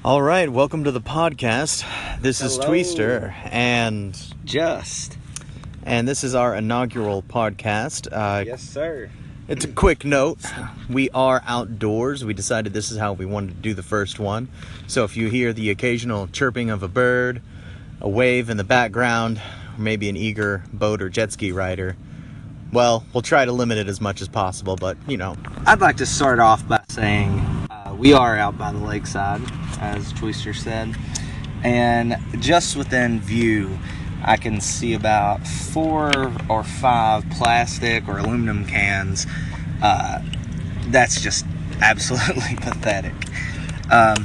All right, welcome to the podcast. This is Hello. Tweester, and Juste. this is our inaugural podcast. Yes, sir. It's a quick note. We are outdoors. We decided this is how we wanted to do the first one. So if you hear the occasional chirping of a bird, a wave in the background, or maybe an eager boat or jet ski rider, well, we'll try to limit it as much as possible, but, you know. I'd like to start off by saying we are out by the lakeside, as Tweester said, and just within view, I can see about 4 or 5 plastic or aluminum cans. That's just absolutely pathetic.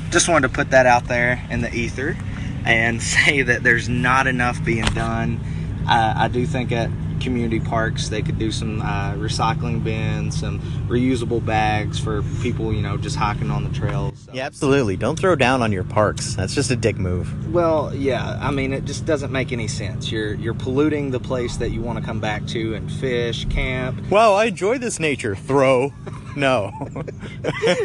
Just wanted to put that out there in the ether and say that there's not enough being done. I do think at community parks they could do some recycling bins, some reusable bags for people, just hiking on the trails. So. Yeah, absolutely. Don't throw down on your parks. That's just a dick move. Well, yeah, I mean, it just doesn't make any sense. You're polluting the place that you want to come back to and fish, camp. Wow, I enjoy this nature. Throw. No.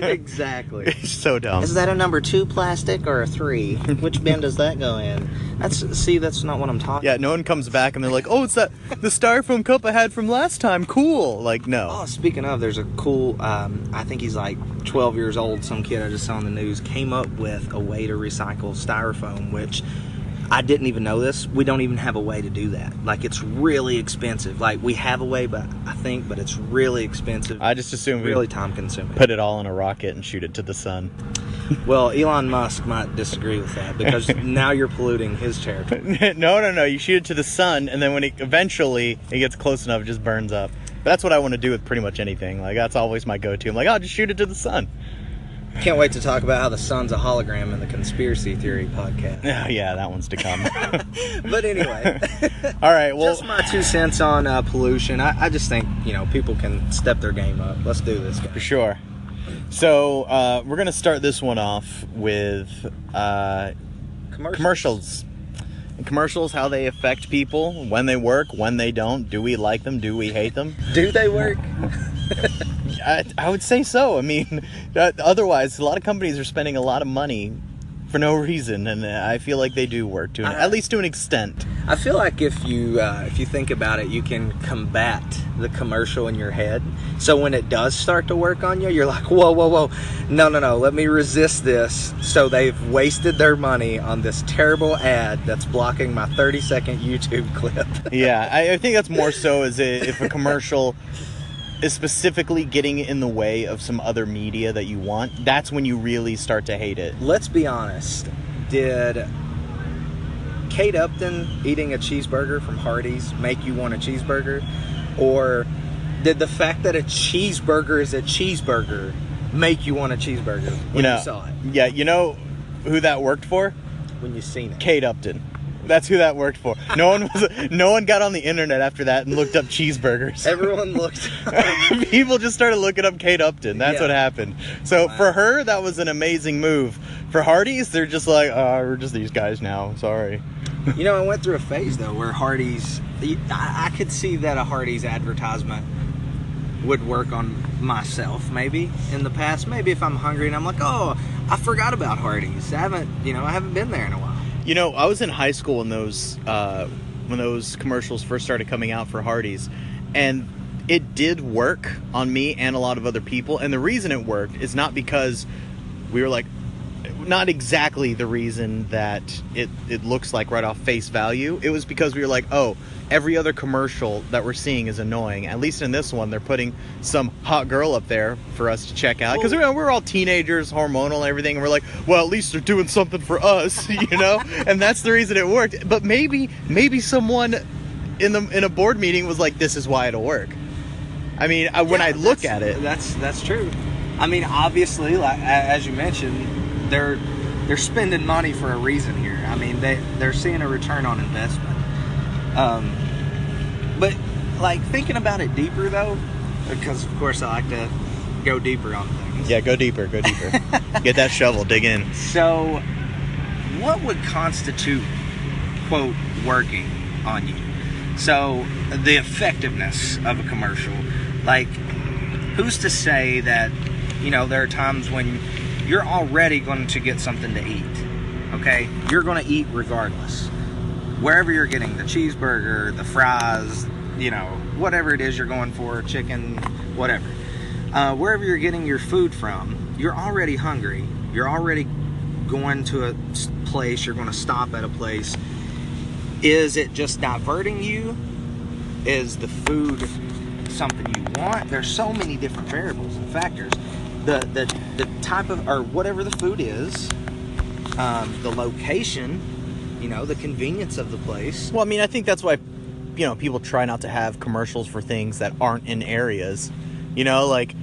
Exactly. It's so dumb. Is that a number 2 plastic or a 3? Which bin does that go in? That's not what I'm talking. Yeah, no one comes back and they're like, oh, it's the styrofoam cup I had from last time. Cool. Like, no. Oh, speaking of, there's a cool, I think he's like 12 years old, some kid I just saw on the news, came up with a way to recycle styrofoam, which I didn't even know this. We don't even have a way to do that. Like, it's really expensive. Like, we have a way, but it's really expensive. I just assume we really time consuming. put it all in a rocket and shoot it to the sun. Well, Elon Musk might disagree with that because now you're polluting his territory. No. You shoot it to the sun, and then when eventually it gets close enough, it just burns up. But that's what I want to do with pretty much anything. Like, that's always my go-to. I'm like, oh, just shoot it to the sun. Can't wait to talk about how the sun's a hologram in the conspiracy theory podcast. Oh, yeah, that one's to come. But anyway. All right, well. Just my 2 cents on pollution. I just think, people can step their game up. Let's do this, guys. For sure. So, we're going to start this one off with commercials. And commercials, how they affect people, when they work, when they don't. Do we like them? Do we hate them? Do they work? I would say so. I mean, otherwise, a lot of companies are spending a lot of money for no reason, and I feel like they do work, at least to an extent. I feel like if you think about it, you can combat the commercial in your head. So when it does start to work on you, you're like, whoa, no, let me resist this. So they've wasted their money on this terrible ad that's blocking my 30-second YouTube clip. Yeah, I think that's more so as if a commercial is specifically getting in the way of some other media that you want, that's when you really start to hate it. Let's be honest. Did Kate Upton eating a cheeseburger from Hardee's make you want a cheeseburger? Or did the fact that a cheeseburger is a cheeseburger make you want a cheeseburger when you saw it? Yeah, you know who that worked for? When you seen it. Kate Upton. That's who that worked for. No one got on the internet after that and looked up cheeseburgers. Everyone looked. People just started looking up Kate Upton. That's what happened. So for her, that was an amazing move. For Hardee's, they're just like, we're just these guys now. Sorry. I went through a phase though where Hardee's. I could see that a Hardee's advertisement would work on myself maybe in the past. Maybe if I'm hungry and I'm like, oh, I forgot about Hardee's. I haven't been there in a while. I was in high school when those commercials first started coming out for Hardee's, and it did work on me and a lot of other people. And the reason it worked is not because we were like, not exactly the reason that it looks like right off face value. It was because we were like, oh, every other commercial that we're seeing is annoying. At least in this one, they're putting some hot girl up there for us to check out. Because we're all teenagers, hormonal and everything. And we're like, well, at least they're doing something for us, And that's the reason it worked. But maybe someone in a board meeting was like, this is why it'll work. I mean, when I look at it. That's true. I mean, obviously, like as you mentioned, they're spending money for a reason here. I mean, they're seeing a return on investment. But like thinking about it deeper though, because of course I like to go deeper on things. Yeah, go deeper. Get that shovel, dig in. So, what would constitute, quote, working on you? So, the effectiveness of a commercial. Like, who's to say that, there are times when you're already going to get something to eat. Okay? You're going to eat regardless. Wherever you're getting the cheeseburger, the fries, you know, whatever it is you're going for, chicken, whatever. Wherever you're getting your food from, you're already hungry. You're already going to a place. You're going to stop at a place. Is it just diverting you? Is the food something you want? There's so many different variables and factors. The type of, or whatever the food is, the location, you know, the convenience of the place. Well, I mean, I think that's why, you know, people try not to have commercials for things that aren't in areas. You know, like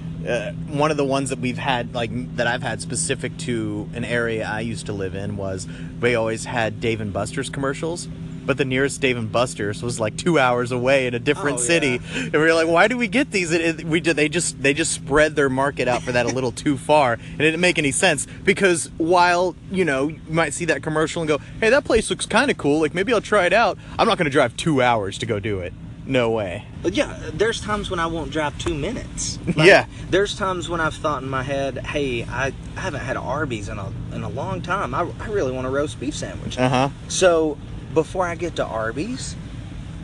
one of the ones that we've had, like that I've had specific to an area I used to live in, was we always had Dave and Buster's commercials. But the nearest Dave and Buster's was like 2 hours away in a different city, and we were like, "Why do we get these?" They just spread their market out for that a little too far, and it didn't make any sense. Because while, you know, you might see that commercial and go, "Hey, that place looks kind of cool. Like, maybe I'll try it out." I'm not going to drive 2 hours to go do it. No way. But yeah, there's times when I won't drive 2 minutes. Yeah. There's times when I've thought in my head, "Hey, I haven't had Arby's in a long time. I really want a roast beef sandwich." So before I get to Arby's,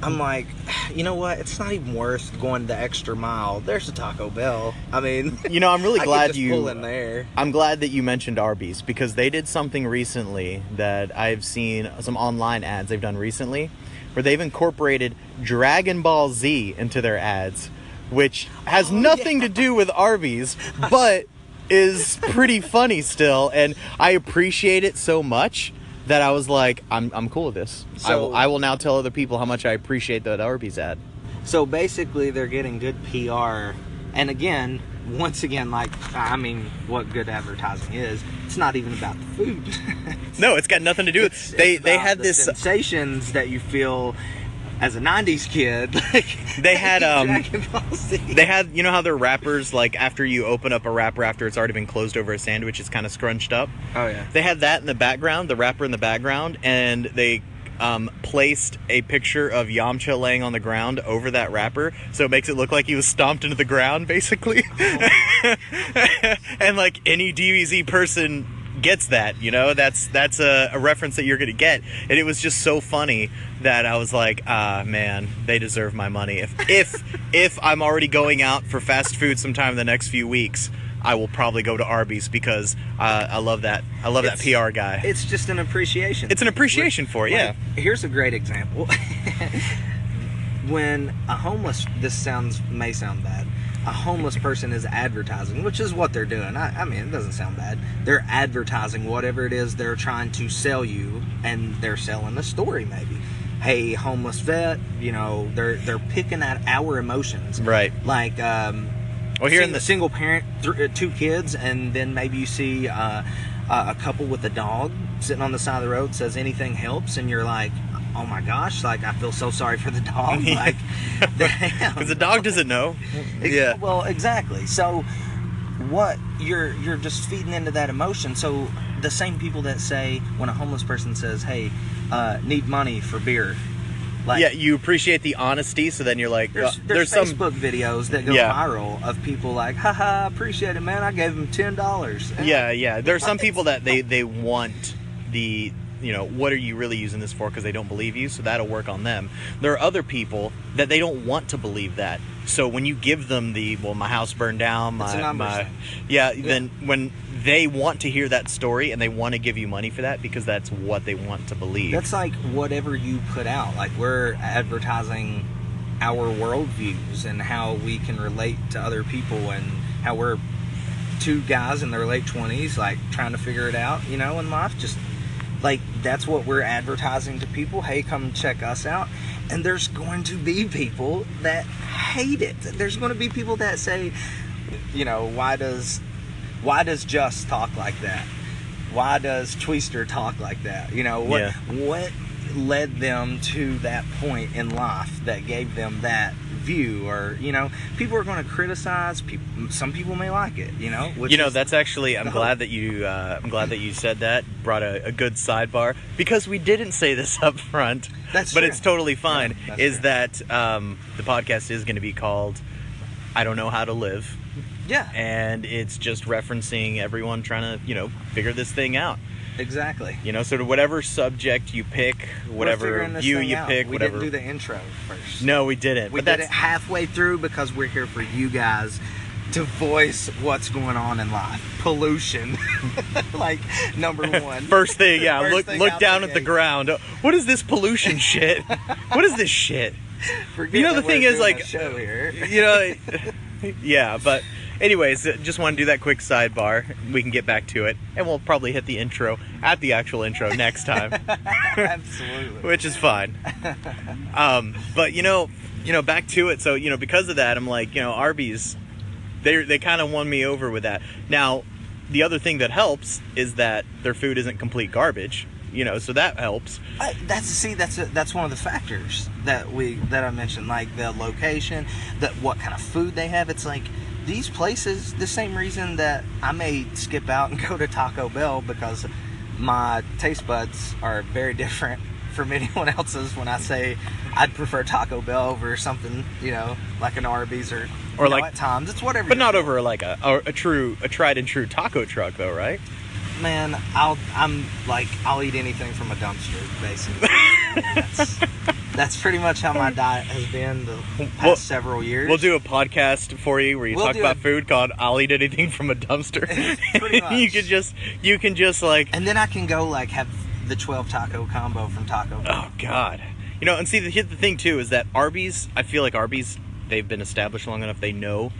I'm like, you know what? It's not even worth going the extra mile. There's a Taco Bell. I mean, you know, I'm really glad pull in there. I'm glad that you mentioned Arby's, because they did something recently that I've seen some online ads they've done recently, where they've incorporated Dragon Ball Z into their ads, which has nothing to do with Arby's, but is pretty funny still, and I appreciate it so much that I was like, I'm cool with this. So, I will now tell other people how much I appreciate that Arby's ad. So basically, they're getting good PR. And again, once again, like, I mean, what good advertising is, it's not even about the food. No, it's got nothing to do with it. They had this sensations that you feel as a 90s kid. Like, they had Dragon Ball Z. They had, you know how their wrappers, like after you open up a wrapper after it's already been closed over a sandwich, it's kind of scrunched up. Oh yeah. They had that in the background, the wrapper in the background, and they placed a picture of Yamcha laying on the ground over that wrapper, so it makes it look like he was stomped into the ground, basically. And like any DBZ person gets that, you know, that's a reference that you're gonna get, and it was just so funny that I was like, man, they deserve my money. If I'm already going out for fast food sometime in the next few weeks, I will probably go to Arby's, because I love that that PR guy. It's just an appreciation. It's an appreciation for it. Yeah. Here's a great example. When a homeless, may sound bad, a homeless person is advertising, which is what they're doing. I mean, it doesn't sound bad. They're advertising whatever it is they're trying to sell you, and they're selling a story maybe. Hey, homeless vet, you know, they're picking at our emotions. Right. Like, well, here in the single parent, 2 kids, and then maybe you see a couple with a dog sitting on the side of the road, says anything helps, and you're like, oh my gosh, like, I feel so sorry for the dog. Like, damn. Because the dog doesn't know. Yeah. Well, exactly. So what you're just feeding into that emotion. So the same people that say, when a homeless person says, hey, need money for beer, like, yeah, you appreciate the honesty, so then you're like, there's some Facebook videos that go viral of people like, haha, appreciate it, man, I gave him $10. Yeah. There are some people that they want the, you know, what are you really using this for, because they don't believe you, so that'll work on them. There are other people that they don't want to believe that, so when you give them the, well, my house burned down, then when they want to hear that story and they want to give you money for that, because that's what they want to believe. That's like whatever you put out. Like, we're advertising our worldviews and how we can relate to other people, and how we're 2 guys in their late 20s, like, trying to figure it out, you know, in life. Just like, that's what we're advertising to people. Hey, come check us out. And there's going to be people that hate it. There's going to be people that say, you know, why does Juste talk like that? Why does Tweester talk like that? You know, what led them to that point in life that gave them that view? Or, you know, people are going to criticize. Some people may like it, you know. You know, that's actually, I'm glad that you said that. Brought a good sidebar, because we didn't say this up front. That's but true. It's totally fine. Yeah, is true. That the podcast is going to be called I Don't Know How to Live. Yeah. And it's just referencing everyone trying to, figure this thing out. Exactly. So to whatever subject you pick, whatever view you pick, we whatever. didn't do the intro first. No, we didn't. We did it halfway through because we're here for you guys to voice what's going on in life. Pollution. Like, number one. First thing, yeah. First thing look down at the ground. What is this pollution shit? What is this shit? Forget the thing is, like, show here. Yeah, but anyways, just want to do that quick sidebar. We can get back to it, and we'll probably hit the intro at the actual intro next time. Absolutely. Which is fine. But back to it. So because of that, I'm like, Arby's, they kind of won me over with that. Now, the other thing that helps is that their food isn't complete garbage. So that helps. That's one of the factors that I mentioned, like the location, what kind of food they have. It's like these places, the same reason that I may skip out and go to Taco Bell, because my taste buds are very different from anyone else's when I say I'd prefer Taco Bell over something, like an Arby's or like at times it's whatever. But not over like a tried and true taco truck though, right? Man, I'll eat anything from a dumpster, basically. That's pretty much how my diet has been the past several years. We'll do a podcast for you where you talk about food called "I'll Eat Anything from a Dumpster." Pretty much. you can just like, and then I can go like have the 12 taco combo from Taco Bell. Oh God, and see the thing too is that Arby's. I feel like Arby's, they've been established long enough. They know.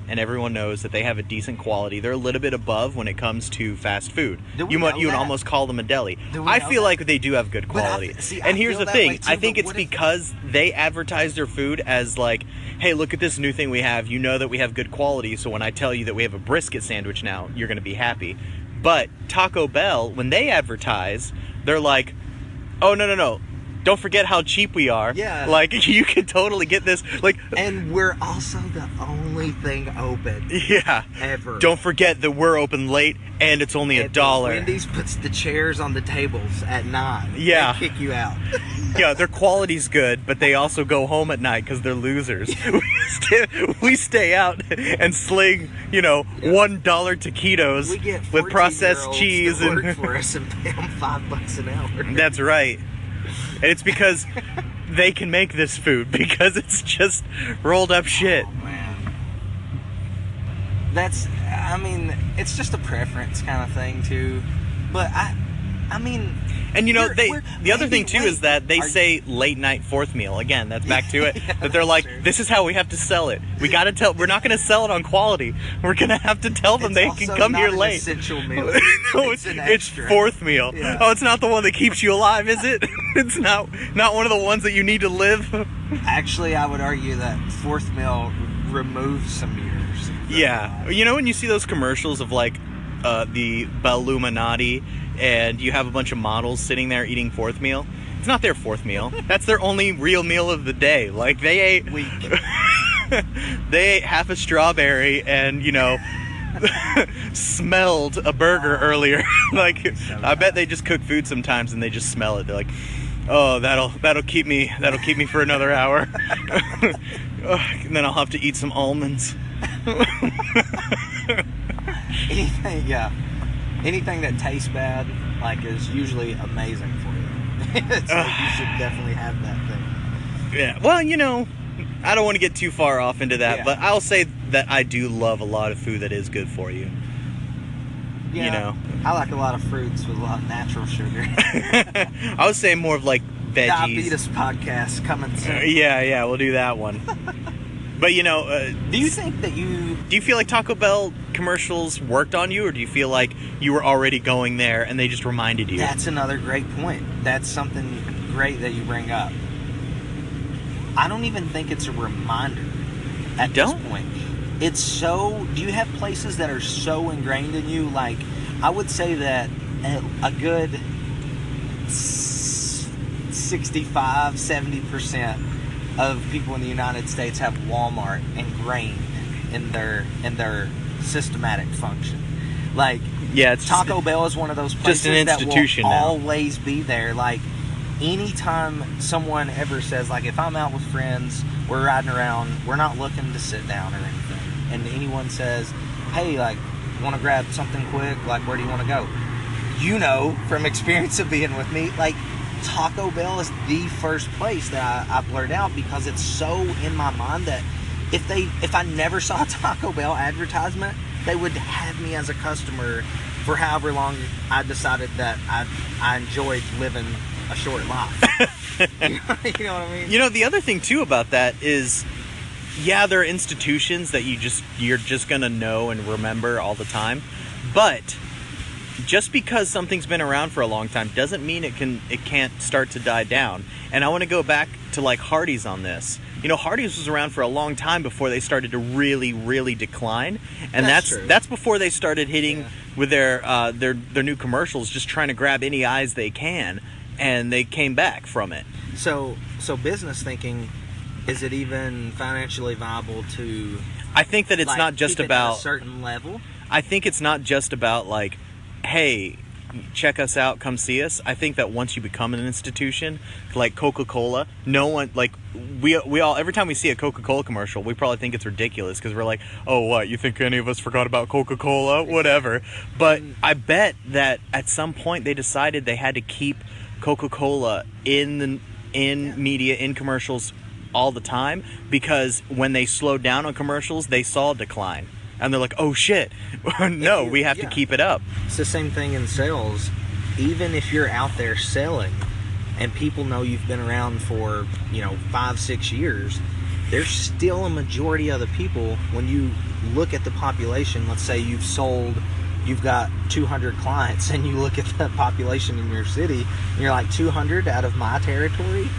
And everyone knows that they have a decent quality. They're a little bit above when it comes to fast food. You would almost call them a deli. I feel like they do have good quality. And here's the thing. I think it's because they advertise their food as like, hey, look at this new thing we have. You know that we have good quality. So when I tell you that we have a brisket sandwich now, you're going to be happy. But Taco Bell, when they advertise, they're like, oh, no. Don't forget how cheap we are. Yeah. Like, you can totally get this. Like, and we're also the only thing open. Yeah. Ever. Don't forget that we're open late and it's only $1. Wendy's puts the chairs on the tables at 9. Yeah. They kick you out. Yeah, their quality's good, but they also go home at night because they're losers. We stay out and sling, $1 taquitos with processed cheese to work for us and pay them $5 an hour. That's right. And it's because they can make this food, because it's just rolled up shit. Oh, man. It's just a preference kind of thing, too. But, And the other thing too is that they say late night fourth meal. Again, that's back to it. Yeah, that they're like, true. This is how we have to sell it. We got to tell. We're not going to sell it on quality. We're going to have to tell them they can come here late. It's essential meal. No, it's an it's extra. fourth meal. Yeah. Oh, it's not the one that keeps you alive, is it? It's not one of the ones that you need to live. Actually, I would argue that fourth meal removes some years. Yeah, when you see those commercials of like the Belluminati, and you have a bunch of models sitting there eating fourth meal. It's not their fourth meal. That's their only real meal of the day. Like, they ate they ate half a strawberry and smelled a burger earlier. Like, I bet they just cook food sometimes and they just smell it. They're like, oh, that'll keep me for another hour. And then I'll have to eat some almonds. Anything that tastes bad, is usually amazing for you. It's like you should definitely have that thing. Yeah. Well, I don't want to get too far off into that, Yeah. but I'll say that I do love a lot of food that is good for you. Yeah, I like a lot of fruits with a lot of natural sugar. I was saying more of like veggies. Diabetes podcast coming soon. Yeah, we'll do that one. But do you think that do you feel like Taco Bell commercials worked on you, or do you feel like you were already going there and they just reminded you? That's another great point. That's something great that you bring up. I don't even think it's a reminder at this point. It's so. Do you have places that are so ingrained in you? Like, I would say that a good 65-70% of people in the United States have Walmart ingrained in their systematic function. Like, yeah, it's Taco Bell is one of those places just an institution that will now. Always be there. Like, anytime someone ever says, like, if I'm out with friends, we're riding around, we're not looking to sit down or anything. and anyone says, hey, like, want to grab something quick, like, where do you want to go? You know, from experience of being with me, like, Taco Bell is the first place that I blurt out, because it's so in my mind that if I never saw a Taco Bell advertisement, they would have me as a customer for however long I decided that I enjoyed living a short life. You know what I mean? You know, the other thing too about that is, yeah, there are institutions that you're just gonna know and remember all the time, but just because something's been around for a long time doesn't mean it can't start to die down. And I want to go back to like Hardee's on this. You know, Hardee's was around for a long time before they started to really, really decline, and that's before they started hitting with their new commercials, just trying to grab any eyes they can, and they came back from it. So business thinking, is it even financially viable to? I think that it's like, not just keep it about at a certain level. I think it's not just about like, hey, check us out, come see us. I think that once you become an institution, like Coca-Cola, no one, like, we all, every time we see a Coca-Cola commercial, we probably think it's ridiculous, because we're like, oh, what, you think any of us forgot about Coca-Cola? Whatever. But I bet that at some point they decided they had to keep Coca-Cola in media, in commercials all the time, because when they slowed down on commercials, they saw a decline. And they're like, oh shit, no, we have to keep it up. It's the same thing in sales. Even if you're out there selling and people know you've been around for, 5-6 years, there's still a majority of the people, when you look at the population, let's say you've got 200 clients, and you look at the population in your city, and you're like, 200 out of my territory?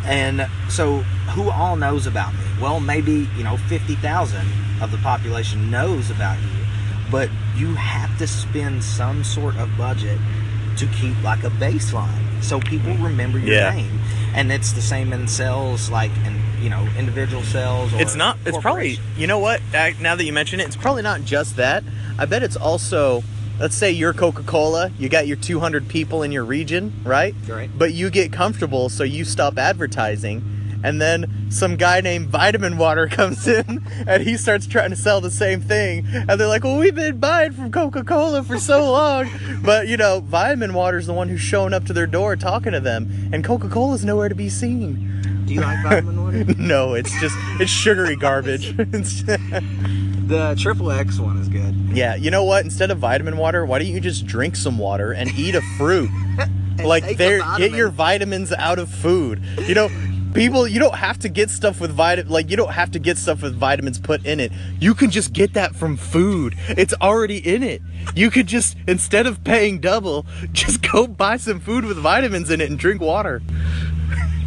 And so who all knows about me? Well, maybe, 50,000 of the population knows about you, but you have to spend some sort of budget to keep like a baseline so people remember your name. And it's the same in sales, like in individual sales, or it's probably, you know what, now that you mention it, it's probably not just that. I bet it's also, let's say you're Coca-Cola, you got your 200 people in your region, right? Right. But you get comfortable, so you stop advertising, and then some guy named Vitamin Water comes in, and he starts trying to sell the same thing, and they're like, well, we've been buying from Coca-Cola for so long, but, Vitamin Water's the one who's showing up to their door talking to them, and Coca-Cola's nowhere to be seen. Do you like Vitamin Water? No, it's sugary garbage. The Triple X one is good. Yeah, you know what? Instead of Vitamin Water, why don't you just drink some water and eat a fruit? Like, get your vitamins out of food. People, you don't have to get stuff with you don't have to get stuff with vitamins put in it. You can just get that from food. It's already in it. You could just, instead of paying double, just go buy some food with vitamins in it and drink water.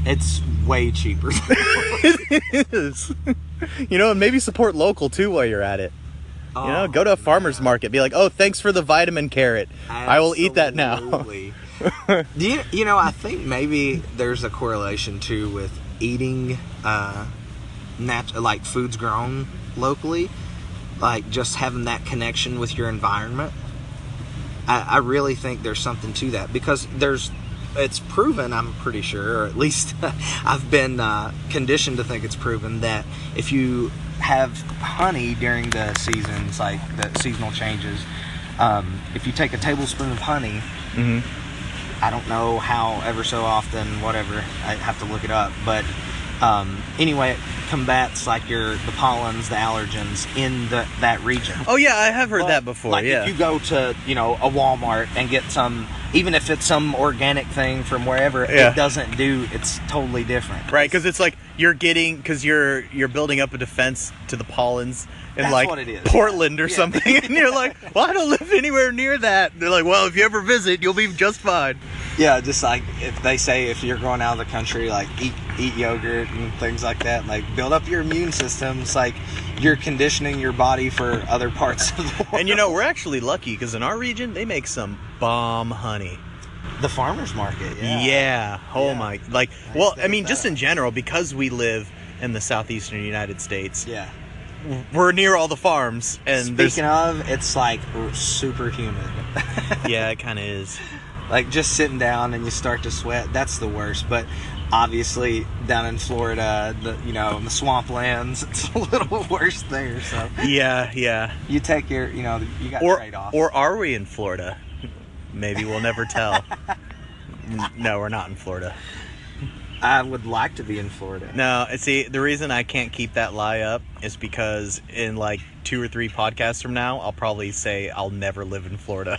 It's way cheaper. It is. And maybe support local too while you're at it. Go to a farmer's market. Be like, oh, thanks for the vitamin carrot. Absolutely. I will eat that now. I think maybe there's a correlation too with eating like foods grown locally, like just having that connection with your environment. I really think there's something to that, because it's proven, I'm pretty sure, or at least I've been conditioned to think it's proven, that if you have honey during the seasons, like the seasonal changes, if you take a tablespoon of honey, I don't know how, ever so often, whatever, I have to look it up, but anyway, it combats like the pollens, the allergens in that region. Oh yeah, I have heard that before. Like if you go to a Walmart and get some, even if it's some organic thing from wherever, it doesn't do. It's totally different, right? Because it's like you're building up a defense to the pollens in That's like what it is. Portland or something, and you're like, well, I don't live anywhere near that. And they're like, well, if you ever visit, you'll be just fine. Yeah, just like if they say, if you're going out of the country, like eat yogurt and things like that, like build up your immune system. It's like you're conditioning your body for other parts of the world. And we're actually lucky, because in our region they make some bomb honey. The farmer's market, yeah. Oh my, like, well, I mean, just in general, because we live in the southeastern United States. Yeah. we're near all the farms, and Speaking of, it's like super humid. yeah, it kind of is. Like just sitting down and you start to sweat. That's the worst. But obviously down in Florida, in the swamplands, it's a little worse there. So yeah. you take your, you got trade-offs. Or are we in Florida? Maybe we'll never tell. No, we're not in Florida. I would like to be in Florida. No, see, the reason I can't keep that lie up is because in like 2 or 3 podcasts from now, I'll probably say I'll never live in Florida.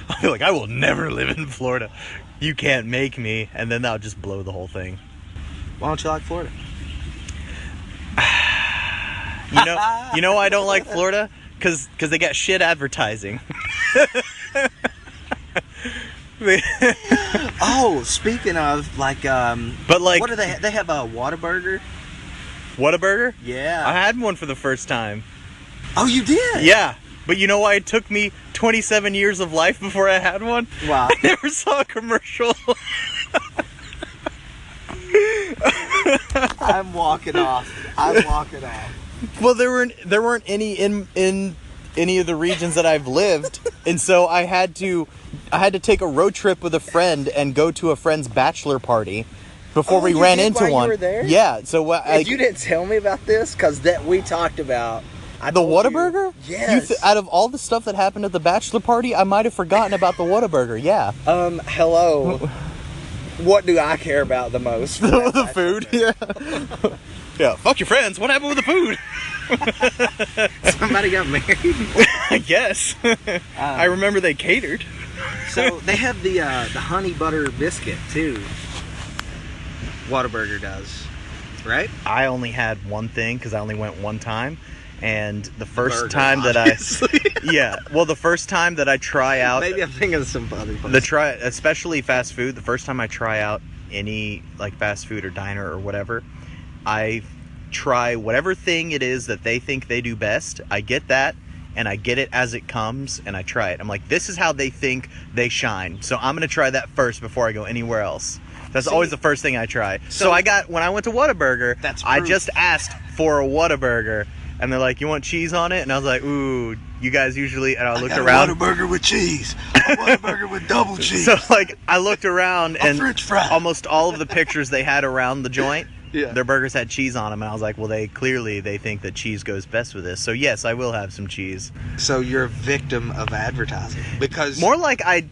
I'll be like, I will never live in Florida. You can't make me. And then that'll just blow the whole thing. Why don't you like Florida? You know why I don't like Florida? Because they got shit advertising. Oh, speaking of, like, but like, what do they have? They have a Whataburger. Whataburger? Yeah. I had one for the first time. Oh, you did? Yeah. But you know why it took me 27 years of life before I had one? Wow. I never saw a commercial. I'm walking off. Well, there weren't any in any of the regions that I've lived, and so I had to take a road trip with a friend and go to a friend's bachelor party before we ran into one. You were there? Yeah. So you didn't tell me about this because that we talked about. The Whataburger? Yes. Out of all the stuff that happened at the bachelor party, I might have forgotten about the Whataburger. Yeah. Hello. What do I care about the most? The food. Yeah. Yeah. Fuck your friends. What happened with the food? Somebody got married. I guess. I remember they catered. So they have the honey butter biscuit too. Whataburger does, right? I only had one thing because I only went one time, and the first Burger, time that the first time that I try out, maybe I'm thinking of some other places. Especially fast food. The first time I try out any like fast food or diner or whatever, I try whatever thing it is that they think they do best. I get that, and I get it as it comes, and I try it. I'm like, this is how they think they shine, so I'm gonna try that first before I go anywhere else. That's always the first thing I try. So when I went to Whataburger, I just asked for a Whataburger, and they're like, you want cheese on it? And I was like, ooh, you guys usually, and I looked around. A Whataburger with cheese. A Whataburger with double cheese. So like, I looked around, and French fry. Almost all of the pictures they had around the joint, yeah, their burgers had cheese on them, and I was like, well, they think that cheese goes best with this. So yes, I will have some cheese. So you're a victim of advertising because more like I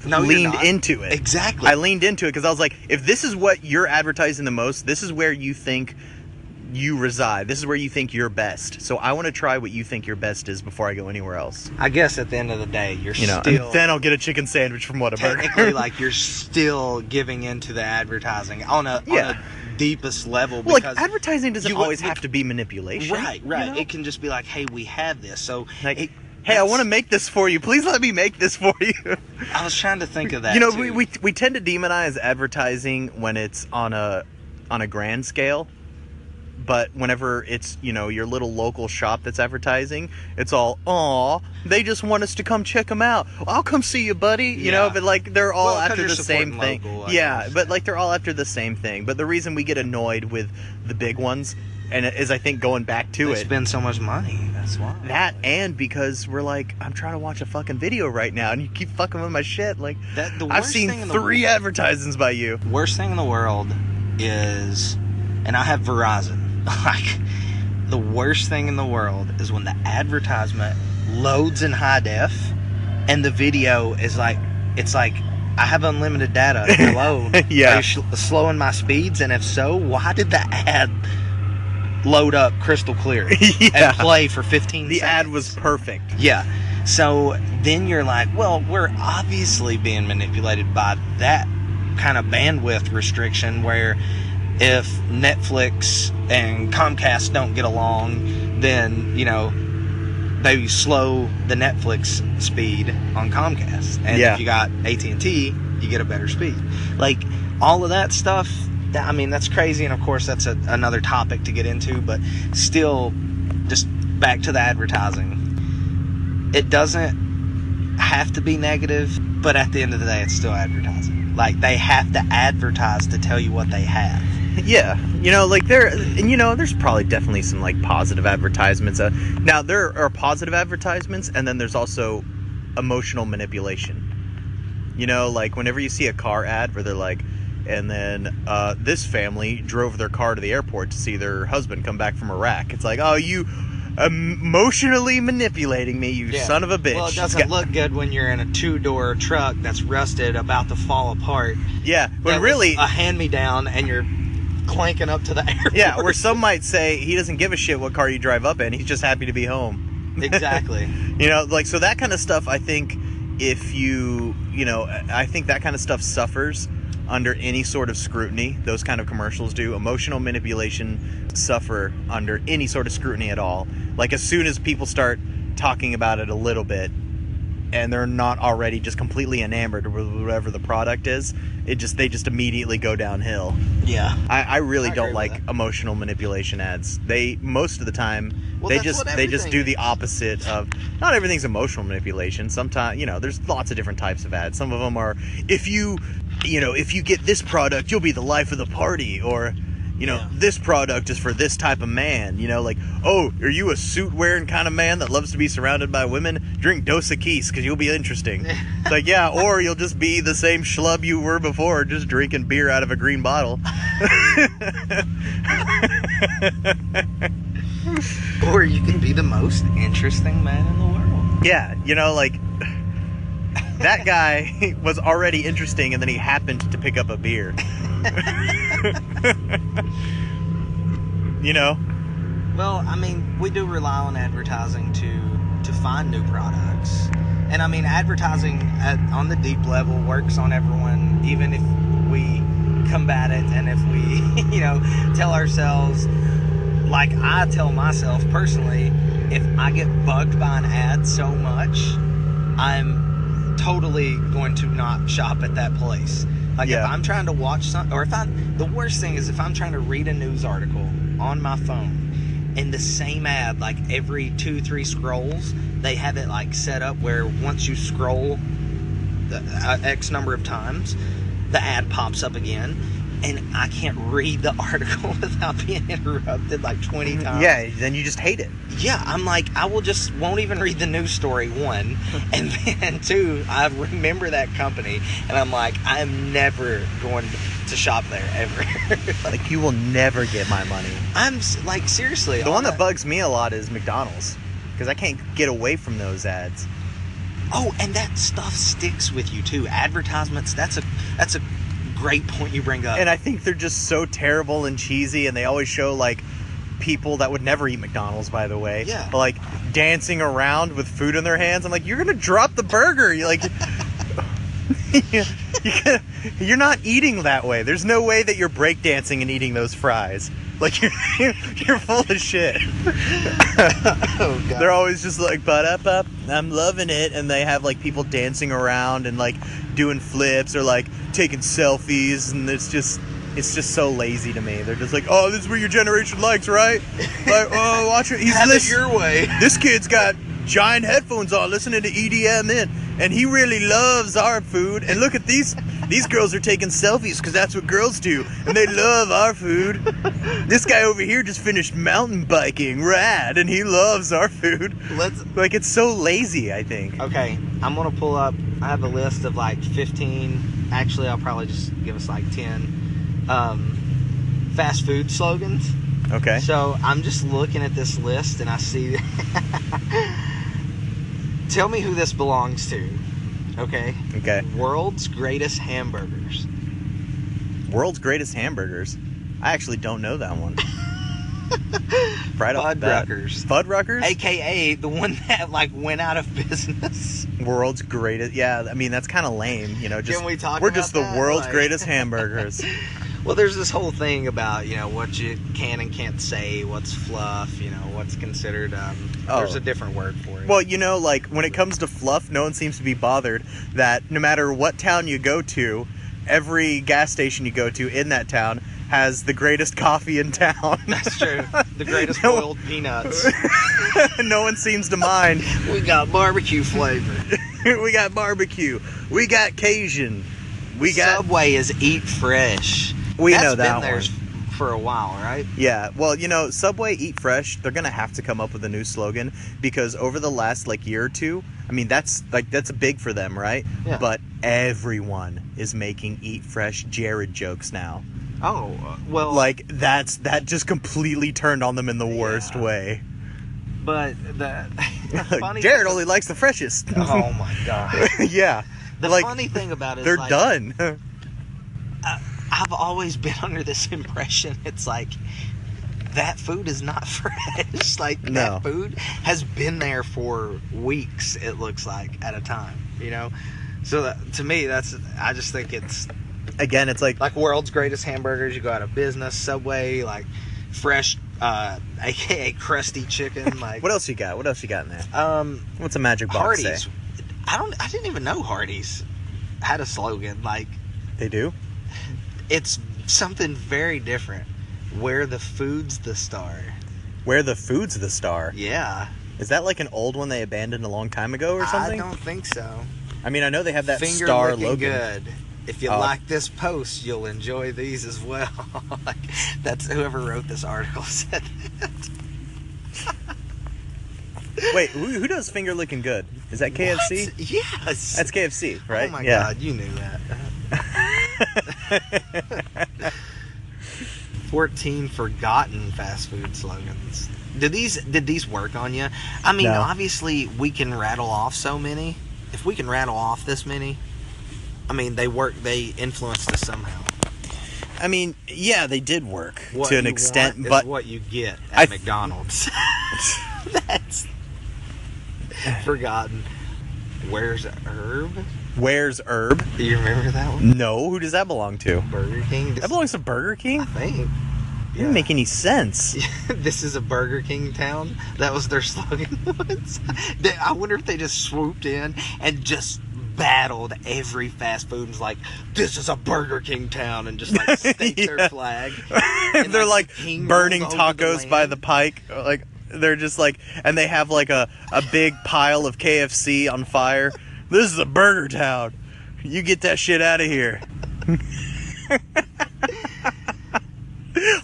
leaned into it. Exactly. I leaned into it because I was like, if this is what you're advertising the most, this is where you think you reside. This is where you think you're best. So I want to try what you think your best is before I go anywhere else. I guess at the end of the day, you're still... And then I'll get a chicken sandwich from Whataburger. Technically, like, you're still giving into the advertising on a deepest level. Well, because like, advertising doesn't always have to be manipulation. Right. It can just be like, hey, we have this. So, like, hey, I want to make this for you. Please let me make this for you. I was trying to think of that, too. We tend to demonize advertising when it's on a grand scale. But whenever it's, your little local shop that's advertising, it's all, aw, they just want us to come check them out. I'll come see you, buddy. But like, they're all after the same thing. But like, they're all after the same thing. But the reason we get annoyed with the big ones, and is I think going back to they spend so much money. That's why. That, and because we're like, I'm trying to watch a fucking video right now, and you keep fucking with my shit. Like, I've seen 3 advertisements by you. Worst thing in the world is, and I have Verizon. Like, the worst thing in the world is when the advertisement loads in high def and the video is like, it's like, I have unlimited data. Hello. Yeah. Are you slowing my speeds? And if so, why did the ad load up crystal clear and play for 15 seconds? The ad was perfect. Yeah. So then you're like, well, we're obviously being manipulated by that kind of bandwidth restriction where if Netflix and Comcast don't get along, then, they slow the Netflix speed on Comcast. And if you got AT&T, you get a better speed. Like, all of that stuff, that's crazy. And, of course, that's another topic to get into. But still, just back to the advertising. It doesn't have to be negative, but at the end of the day, it's still advertising. Like, they have to advertise to tell you what they have. Yeah, like there's probably definitely some like positive advertisements. Now there are positive advertisements, and then there's also emotional manipulation. Like whenever you see a car ad where they're like, and then this family drove their car to the airport to see their husband come back from Iraq. It's like, oh, you emotionally manipulating me, you son of a bitch. Well, it doesn't look good when you're in a 2-door truck that's rusted, about to fall apart. Yeah, but really a hand-me-down, and you're clanking up to the airport. Yeah, where some might say he doesn't give a shit what car you drive up in. He's just happy to be home. Exactly. Like, so that kind of stuff, I think, if I think that kind of stuff suffers under any sort of scrutiny. Those kind of commercials do. Emotional manipulation suffer under any sort of scrutiny at all. Like, as soon as people start talking about it a little bit, and they're not already just completely enamored with whatever the product is, they just immediately go downhill. Yeah. I really don't like emotional manipulation ads. Most of the time, they just do the opposite of. Not everything's emotional manipulation. Sometimes, there's lots of different types of ads. Some of them are, if you get this product, you'll be the life of the party, or this product is for this type of man. Like, oh, are you a suit-wearing kind of man that loves to be surrounded by women? Drink Dos Equis, because you'll be interesting. It's like, yeah, or you'll just be the same schlub you were before, just drinking beer out of a green bottle. Or you can be the most interesting man in the world. Yeah, like, that guy was already interesting, and then he happened to pick up a beer. Well, I mean, we do rely on advertising to find new products. And I mean, advertising on the deep level works on everyone, even if we combat it, and if we, tell ourselves, like I tell myself personally, if I get bugged by an ad so much, I'm totally going to not shop at that place. Like, if I'm trying to watch something, or the worst thing is if I'm trying to read a news article on my phone, and the same ad, like every 2-3 scrolls, they have it like set up where once you scroll the X number of times, the ad pops up again, and I can't read the article without being interrupted like 20 times. Yeah, then you just hate it. Yeah, I'm like, won't even read the news story, 1, and then 2, I remember that company, and I'm like, I'm never going to shop there, ever. Like, you will never get my money. I'm, like, seriously. The one that bugs me a lot is McDonald's, because I can't get away from those ads. Oh, and that stuff sticks with you, too. Advertisements, that's a great point you bring up. And I think they're just so terrible and cheesy, and they always show, like, people that would never eat McDonald's, by the way. Yeah. Like, dancing around with food in their hands. I'm like, you're gonna drop the burger. You're like, you're not eating that way. There's no way that you're breakdancing and eating those fries. Like, you're full of shit. Oh, God. They're always just like, ba-da-ba, I'm loving it. And they have, like, people dancing around and, like, doing flips or, like, taking selfies. And it's just so lazy to me. They're just like, oh, this is what your generation likes, right? Like, oh, watch it. Have it your way. This kid's got giant headphones on listening to EDM and he really loves our food. And look at these girls are taking selfies because that's what girls do. And they love our food. This guy over here just finished mountain biking, rad, and he loves our food. Like, it's so lazy, I think. Okay, I'm going to pull up, I have a list of like 15, actually I'll probably just give us like 10 fast food slogans. Okay. So I'm just looking at this list and I see. Tell me who this belongs to. Okay. Okay. World's Greatest Hamburgers. World's Greatest Hamburgers. I actually don't know that one. Right off the bat. Fuddruckers? AKA the one that like went out of business. World's Greatest. Yeah, I mean, that's kind of lame. Just Can we talk we're about just the that? world's Like... greatest hamburgers. Well, there's this whole thing about, what you can and can't say, what's fluff, what's considered, there's a different word for it. Well, like, when it comes to fluff, no one seems to be bothered that no matter what town you go to, every gas station you go to in that town has the greatest coffee in town. That's true. The greatest boiled peanuts. No one seems to mind. We got barbecue flavor. We got barbecue. We got Cajun. We got... Subway is Eat Fresh. We know that one. for a while, right? Yeah, well, Subway Eat Fresh, they're gonna have to come up with a new slogan, because over the last year or two, I mean, that's big for them, right? Yeah. But everyone is making Eat Fresh Jared jokes now. Oh, well, that just completely turned on them in the worst way. But the funny Jared only likes the freshest. Oh my god. Yeah. The funny thing about it is they're done. I've always been under this impression it's like that food is not fresh. That food has been there for weeks, it looks like, at a time, So to me, I just think it's... Again, it's like world's greatest hamburgers. You go out of business. Subway, fresh, aka crusty chicken. What else you got? What else you got in there? What's a magic box Hardee's. say? I didn't even know Hardee's had a slogan. They do? It's something very different. Where the food's the star. Where the food's the star? Yeah. Is that an old one they abandoned a long time ago or something? I don't think so. I mean, I know they have that Finger star looking logo. Good. If you like this post, you'll enjoy these as well. That's whoever wrote this article said that. Wait, who does finger looking good? Is that KFC? What? Yes. That's KFC, right? Oh my god, you knew that. 14 forgotten fast food slogans. Did these work on you? I mean, obviously we can rattle off so many. If we can rattle off this many, I mean, they influenced us somehow. I mean, yeah, they did work to an extent, but what you get at McDonald's. That's forgotten. Where's Herb? Where's Herb? Do you remember that one? No, who does that belong to? Burger King. That belongs to Burger King? I think. Didn't make any sense. This is a Burger King town. That was their slogan once. I wonder if they just swooped in and just battled every fast food and was like, this is a Burger King town, and just staked their flag. And they're burning tacos by the pike. They're just and they have a big pile of KFC on fire. This is a burger town. You get that shit out of here.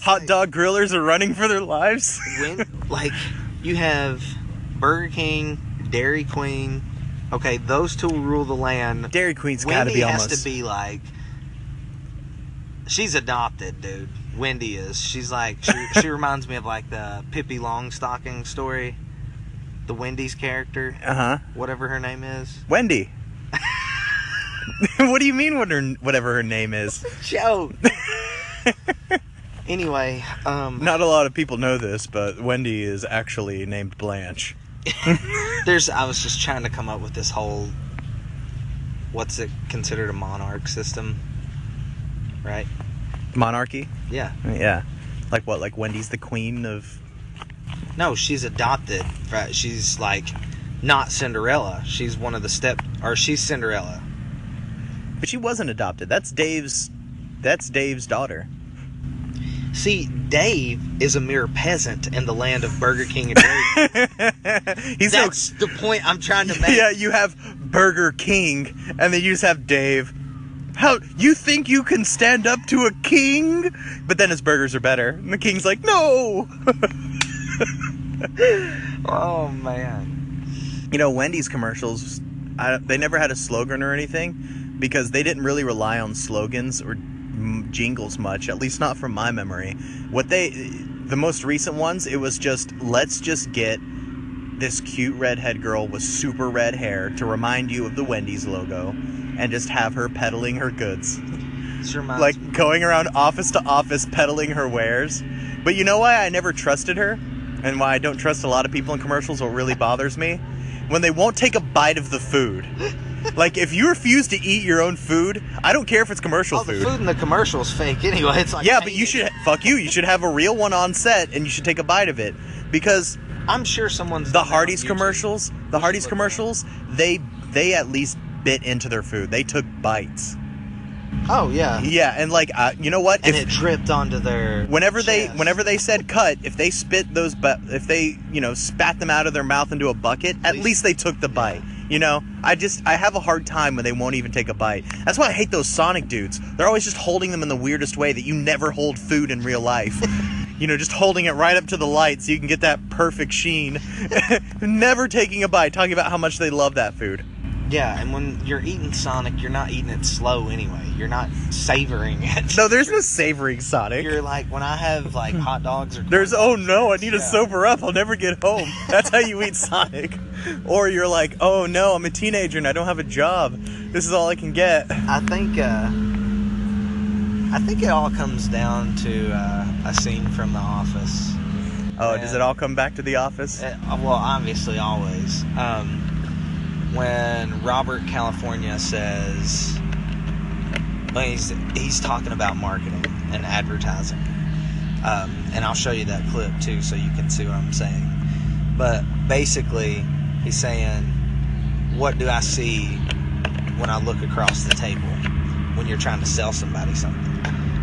Hot dog grillers are running for their lives. You have Burger King, Dairy Queen. Okay, those two rule the land. Dairy Queen's got to be almost... Wendy has to be she's adopted, dude. Wendy is. She's she reminds me of the Pippi Longstocking story. The Wendy's character. Uh-huh. Whatever her name is. Wendy. What do you mean whatever her name is? Joke. Anyway, not a lot of people know this, but Wendy is actually named Blanche. I was just trying to come up with this whole, what's it considered, a monarch system, right? Monarchy? Yeah. Yeah. What? Wendy's the queen of... No, she's adopted. She's not Cinderella. She's one of the she's Cinderella. But she wasn't adopted. That's Dave's daughter. See, Dave is a mere peasant in the land of Burger King and Dairy Queen. That's the point I'm trying to make. Yeah, you have Burger King, and then you just have Dave. How, you think you can stand up to a king? But then his burgers are better. And the king's like, no! Oh, man. Wendy's commercials, they never had a slogan or anything, because they didn't really rely on slogans or jingles much, at least not from my memory. The most recent ones, it was just, let's just get this cute redhead girl with super red hair to remind you of the Wendy's logo, and just have her peddling her goods. Going around office to office peddling her wares. But you know why I never trusted her? And why I don't trust a lot of people in commercials, what really bothers me? When they won't take a bite of the food. If you refuse to eat your own food, I don't care if it's commercial food. The food in the commercial is fake anyway. It's yeah, but you should... Fuck you. You should have a real one on set, and you should take a bite of it. Because... I'm sure someone's... The Hardee's commercials, they at least bit into their food. They took bites. Oh, yeah. Yeah, and you know what? And it dripped onto their whenever chest. they said cut, if they spit those, if they spat them out of their mouth into a bucket, at least they took the bite. You know, I have a hard time when they won't even take a bite. That's why I hate those Sonic dudes. They're always just holding them in the weirdest way that you never hold food in real life. You know, just holding it right up to the light so you can get that perfect sheen. Never taking a bite, talking about how much they love that food. Yeah, and when you're eating Sonic, you're not eating it slow anyway. You're not savoring it. No, there's no savoring Sonic. You're like, when I have like hot dogs or... There's, oh no, I need to sober up. I'll never get home. That's how you eat Sonic. Or you're like, oh no, I'm a teenager and I don't have a job. This is all I can get. I think it all comes down to a scene from The Office. Oh, does it all come back to The Office? Well, obviously, always. When Robert California says, well, he's talking about marketing and advertising, and I'll show you that clip too so you can see what I'm saying. But basically, he's saying, what do I see when I look across the table when you're trying to sell somebody something?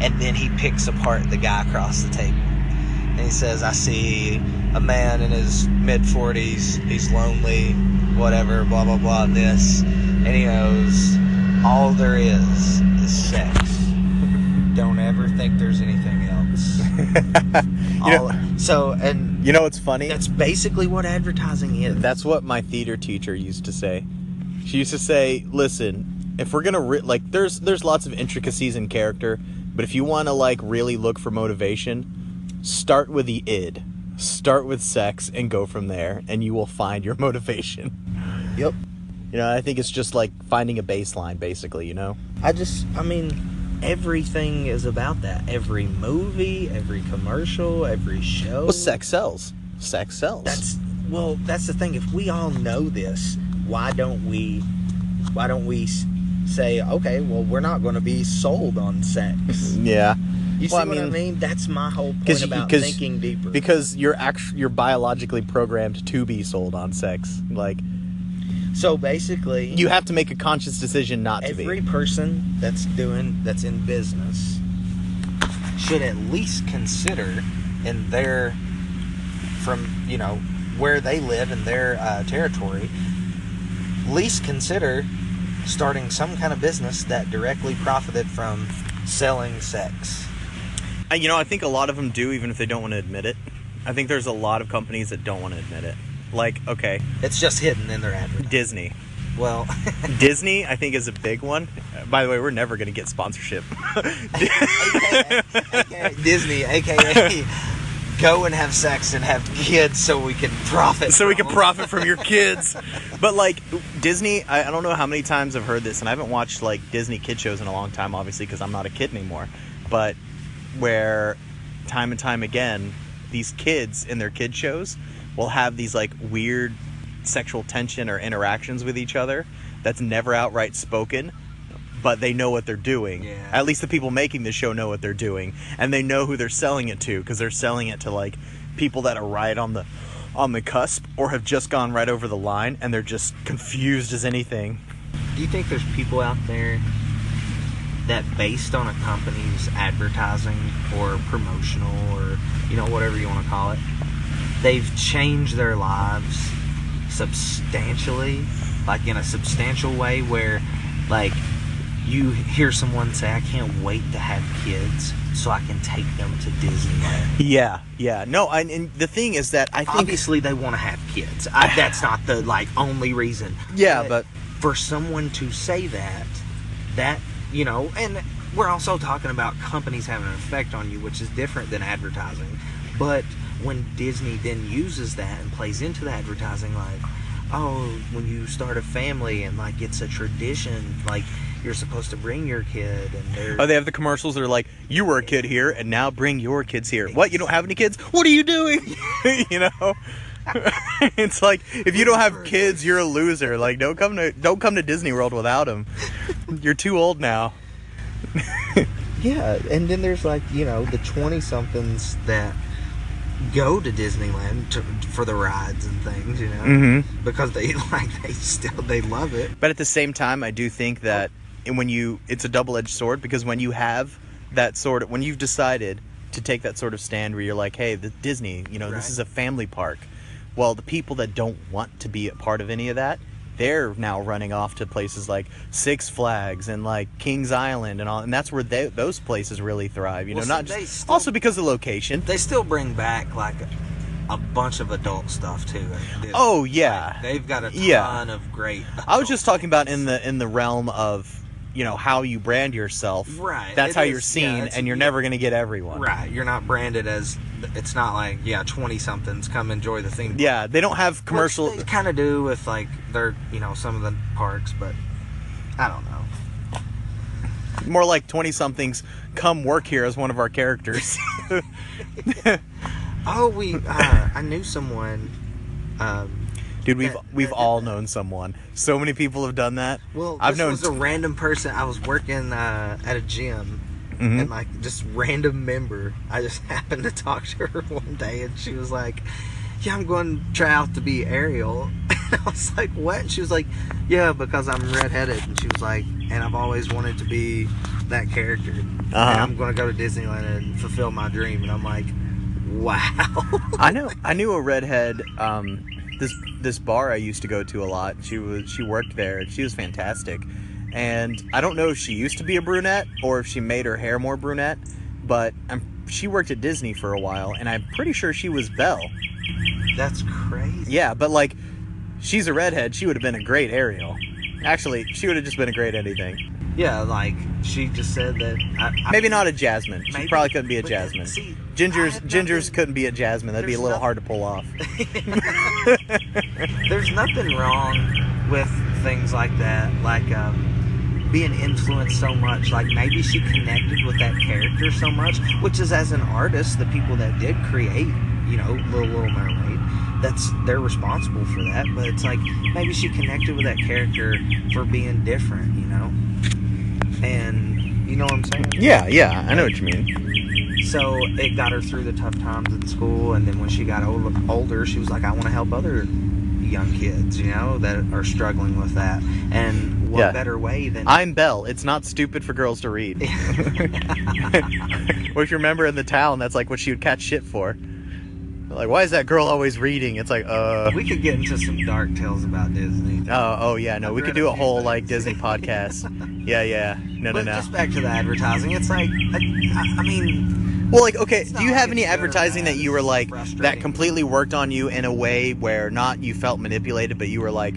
And then he picks apart the guy across the table. And he says, I see a man in his mid-40s, he's lonely, whatever, blah, blah, blah, this. And he goes, all there is sex. Don't ever think there's anything else. You know what's funny? That's basically what advertising is. That's what my theater teacher used to say. She used to say, listen, if we're going to, there's lots of intricacies in character, but if you want to, really look for motivation, start with the id. Start with sex and go from there, and you will find your motivation. Yep. You know, I think it's just like finding a baseline, basically, you know? Everything is about that. Every movie, every commercial, every show. Well, sex sells. Sex sells. That's the thing. If we all know this, why don't we say, okay, well, we're not going to be sold on sex? Yeah. You see what I mean? That's my whole point about thinking deeper. Because you're biologically programmed to be sold on sex. So basically, you have to make a conscious decision not to be. Every person that's in business should at least consider where they live in their territory, least consider starting some kind of business that directly profited from selling sex. I think a lot of them do, even if they don't want to admit it. I think there's a lot of companies that don't want to admit it. Okay. It's just hidden in their advertising. Disney. Well, Disney, I think, is a big one. By the way, we're never going to get sponsorship. AKA Disney, AKA go and have sex and have kids so we can profit. So we can profit from your kids. But Disney, I don't know how many times I've heard this, and I haven't watched Disney kid shows in a long time, obviously, because I'm not a kid anymore. But where time and time again, these kids in their kid shows will have these weird sexual tension or interactions with each other that's never outright spoken, but they know what they're doing. Yeah. At least the people making the show know what they're doing, and they know who they're selling it to, because they're selling it to people that are right on the cusp or have just gone right over the line, and they're just confused as anything. Do you think there's people out there that, based on a company's advertising or promotional or whatever you want to call it, they've changed their lives substantially, in a substantial way, where you hear someone say, I can't wait to have kids so I can take them to Disneyland? Yeah. No, and the thing is that I think... Obviously, they want to have kids. That's not the, only reason. Yeah, but... For someone to say that, and we're also talking about companies having an effect on you, which is different than advertising. But when Disney then uses that and plays into the advertising, when you start a family and it's a tradition, you're supposed to bring your kid, and they have the commercials that are you were a kid here and now bring your kids here. What, you don't have any kids? What are you doing? It's if you don't have kids, you're a loser. Don't come to Disney World without them. You're too old now. Yeah, and then there's the 20-somethings that go to Disneyland for the rides and things, Mm-hmm. because they love it. But at the same time, I do think that it's a double-edged sword, because when you have that when you've decided to take that sort of stand where you're hey, the Disney, Right. This is a family park. Well, the people that don't want to be a part of any of that, they're now running off to places like Six Flags and like Kings Island and all, and that's where those places really thrive. You know, not just also because of the location. They still bring back like a bunch of adult stuff too. Oh yeah, like, they've got a ton of great. I was just talking about in the realm of, you know, how you brand yourself. Right. That's how you're seen, and you're never going to get everyone. Right. You're not branded as. It's not like 20-somethings come enjoy the theme park. Yeah, they don't have commercial. Which they kind of do with like their some of the parks, but I don't know. More like 20-somethings come work here as one of our characters. Oh, I knew someone. Dude, we've all known someone. So many people have done that. Well, I've known was a random person. I was working at a gym, and like just random member. I just happened to talk to her one day, and she was like, "Yeah, I'm going to try out to be Ariel." And I was like, "What?" And she was like, "Yeah, because I'm redheaded." And she was like, "And I've always wanted to be that character. And I'm going to go to Disneyland and fulfill my dream." And I'm like, "Wow." I knew a redhead. This bar I used to go to a lot. She worked there, and she was fantastic. And I don't know if she used to be a brunette or if she made her hair more brunette, but she worked at Disney for a while, and I'm pretty sure she was Belle. That's crazy. Yeah, but like, she's a redhead. She would have been a great Ariel. Actually, she would have just been a great anything. Yeah, like she just said that. Maybe not a Jasmine. She probably couldn't be a Jasmine. See, Gingers couldn't be a Jasmine. That'd be a little hard to pull off. There's nothing wrong with things like that, like being influenced so much. Like maybe she connected with that character so much, which is, as an artist, the people that did create, Little Mermaid, they're responsible for that. But it's like maybe she connected with that character for being different, and you know what I'm saying? Yeah, I know what you mean. So it got her through the tough times in school, and then when she got older, she was like, I want to help other young kids, that are struggling with that. And what better way than... I'm Belle. It's not stupid for girls to read. Or if you remember in the town, that's like what she would catch shit for. Like, why is that girl always reading? It's like, We could get into some dark tales about Disney. Oh yeah, no, we could do a whole, like, Disney podcast. Yeah. No. Just back to the advertising. It's like, I mean... Well, like, okay, do you have any advertising that you were like, that completely worked on you in a way where not you felt manipulated, but you were like,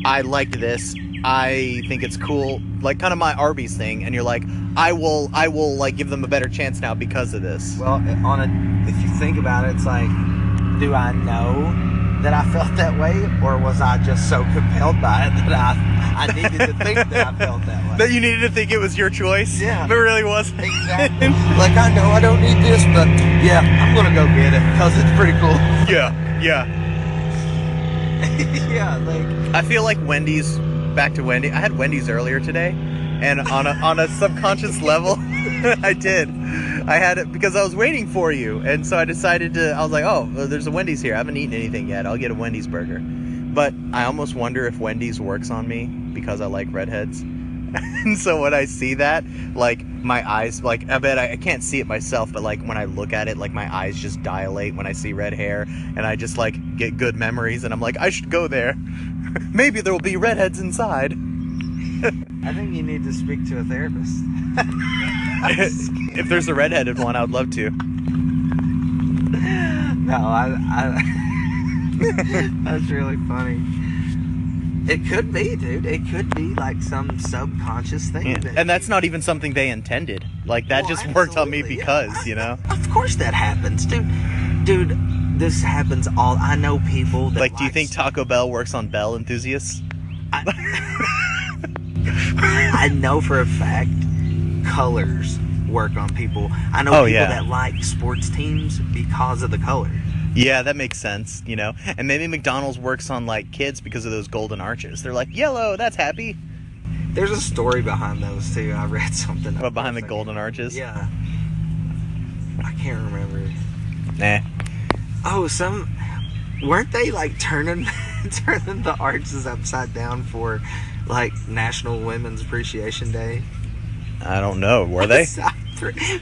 I like this, I think it's cool, like kind of my Arby's thing, and you're like, I will like give them a better chance now because of this? Well, if you think about it, it's like, do I know that I felt that way, or was I just so compelled by it that I needed to think that I felt that way? That you needed to think it was your choice? Yeah. But it really wasn't. Exactly. Like, I know I don't need this, but yeah, I'm gonna go get it because it's pretty cool. Yeah. Yeah, like... I feel like Wendy's, back to Wendy, I had Wendy's earlier today, and on a subconscious level, I did. I had it because I was waiting for you, and so I decided I was like, oh, there's a Wendy's here. I haven't eaten anything yet. I'll get a Wendy's burger. But I almost wonder if Wendy's works on me because I like redheads. And so when I see that, like, my eyes, like, I bet I can't see it myself, but like when I look at it, like my eyes just dilate when I see red hair, and I just like get good memories, and I'm like, I should go there. Maybe there will be redheads inside. I think you need to speak to a therapist. If there's a redheaded one, I would love to. No, that's really funny. It could be, dude. It could be like some subconscious thing. Yeah. And that's not even something they intended. Like, that just worked on me because, Of course that happens, dude. Dude, this happens all... I know people that like, do you think Taco Bell works on Bell enthusiasts? I know for a fact colors work on people. I know people that like sports teams because of the color. Yeah, that makes sense, And maybe McDonald's works on, like, kids because of those golden arches. They're like, yellow, that's happy. There's a story behind those, too. I read something. What, behind the golden arches? Yeah. I can't remember. Nah. Oh, weren't they, like, turning the arches upside down for, like, National Women's Appreciation Day? I don't know. Were they?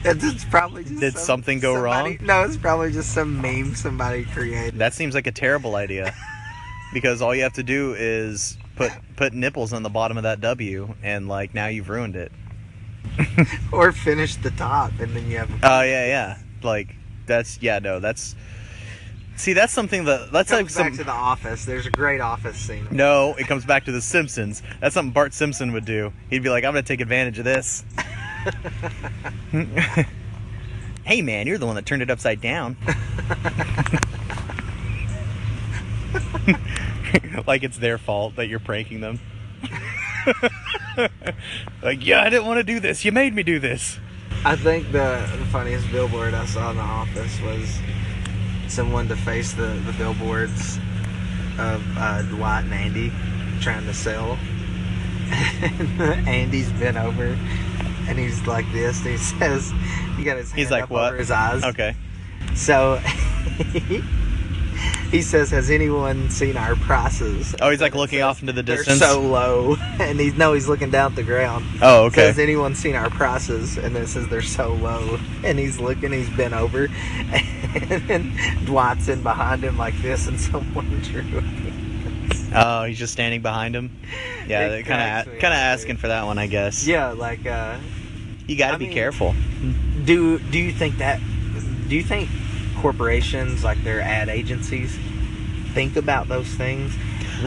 That's probably just... Did something go wrong? No, it's probably just some meme somebody created. That seems like a terrible idea. Because all you have to do is put nipples on the bottom of that W, and like now you've ruined it. Or finish the top, and then you have. Oh yeah. Like that's that's something that's like Comes back to The Office. There's a great Office scene. No, it comes back to The Simpsons. That's something Bart Simpson would do. He'd be like, I'm gonna take advantage of this. Hey man, you're the one that turned it upside down. Like it's their fault that you're pranking them. Like, yeah, I didn't want to do this. You made me do this. I think the funniest billboard I saw in The Office was someone defaced the billboards of Dwight and Andy trying to sell. And Andy's bent over and he's like this, and he says, he got his hand like, up what? over his eyes. Okay. So he says, has anyone seen our prices? Oh, he's like looking off into the distance. They're so low. And he's looking down at the ground. Oh, okay. Says, anyone seen our prices? And then it says they're so low. And he's looking, he's bent over. And then Dwight's in behind him like this, and someone drew it. Oh, he's just standing behind him. Yeah, they're kind of asking for that one, I guess. Yeah, like you got to be careful. Do you think corporations, like their ad agencies, think about those things?